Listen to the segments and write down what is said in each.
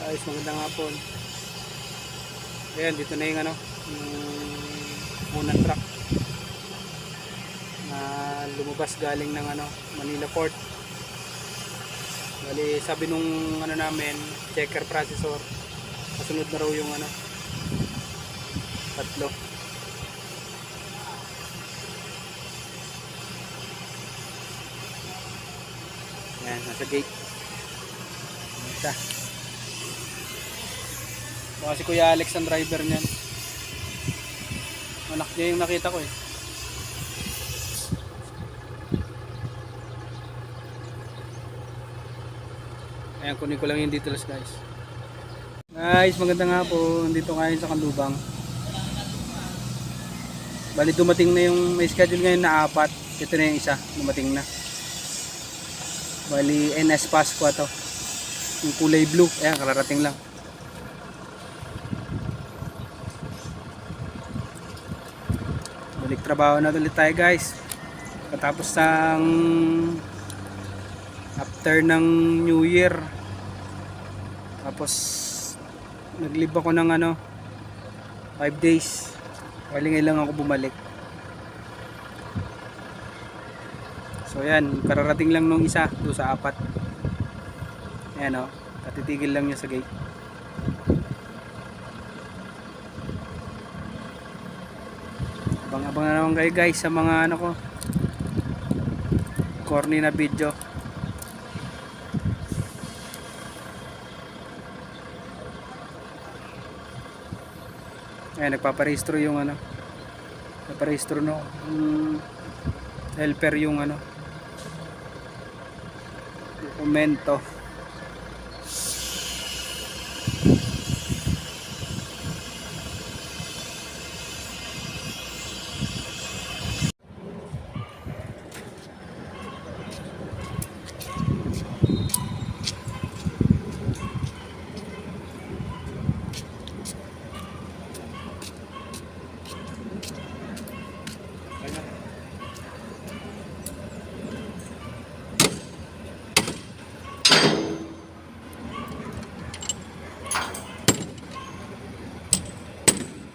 Guys, magandang hapon. Ayan, dito na yung yung unang truck na lumabas galing ng Manila Port. Bali, sabi nung namin, checker processor, kasunod na raw yung tatlo. Ayan, nasa gate. Isa. Baka si Kuya Alex ang driver niyan. Anak niya yung nakita ko eh. Ayan, kunin ko lang yung details guys. Guys, maganda nga po. Dito ngayon sa Kanlubang. Bali dumating na yung may schedule ngayon na 4. Ito na yung isa. Dumating na. Bali NS Pasqua to. Yung kulay blue. Ayan, kararating lang. Balik trabaho na ulit tayo guys. Katapos ng after ng New Year. Tapos nag-leave ako ng 5 days. Bali ngayon lang ako bumalik. So yan, kararating lang nung isa doon sa 4. Ayan o, katitigil lang niya sa gate. Abang-abang na naman kayo guys sa mga corny na video. Ayan, nagpaparehistro yung nagparehistro no helper yung dokumento.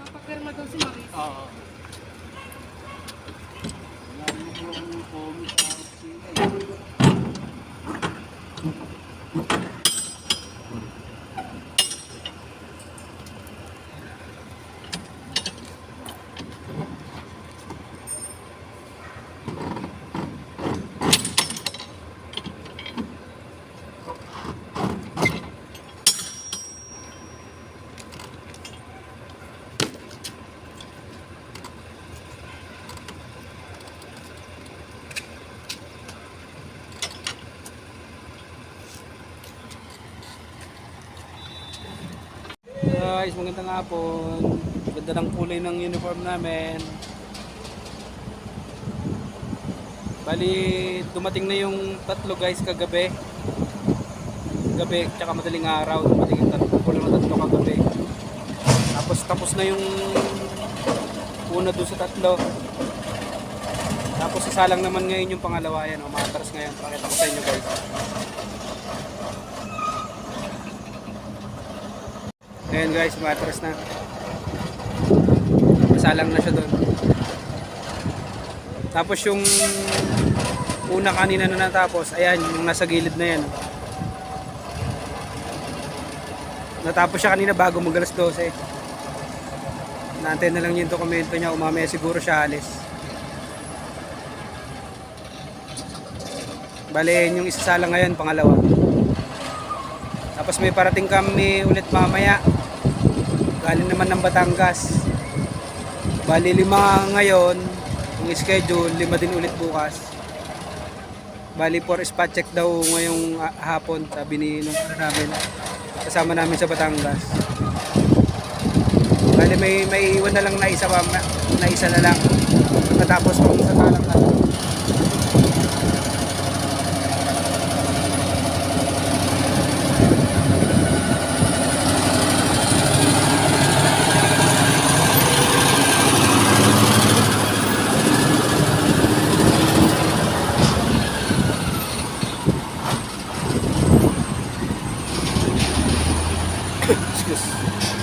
Papapirma daw si Maris. Oo. Guys, magandang hapon. Ganda ng kulay ng uniform namin. Bali, dumating na yung tatlo guys kagabi. Gabi, tsaka madaling araw. Dumating yung tatlo kagabi. Tapos na yung una doon sa tatlo. Tapos isalang naman ngayon yung pangalawa. Yan, umatras ngayon. Pakita ko sa inyo guys. Ayan guys, matras na. Masalang na siya doon. Tapos yung una kanina na natapos, ayan, yung nasa gilid na yan. Natapos siya kanina bago mag alas 12. Naantay na lang yung dokumento niya, umamaya siguro siya alis. Bale, yung isasalang ngayon, pangalawa. Tapos may parating kami ulit mamaya. Galing naman ng Batangas. Bali 5 ngayon. Yung schedule, 5 din ulit bukas. Bali 4 spot check daw ngayong hapon. Sabi ni namin. Kasama namin sa Batangas. Bali may iwan na lang na isa na lang. Matapos kung sa talang na. Excuse.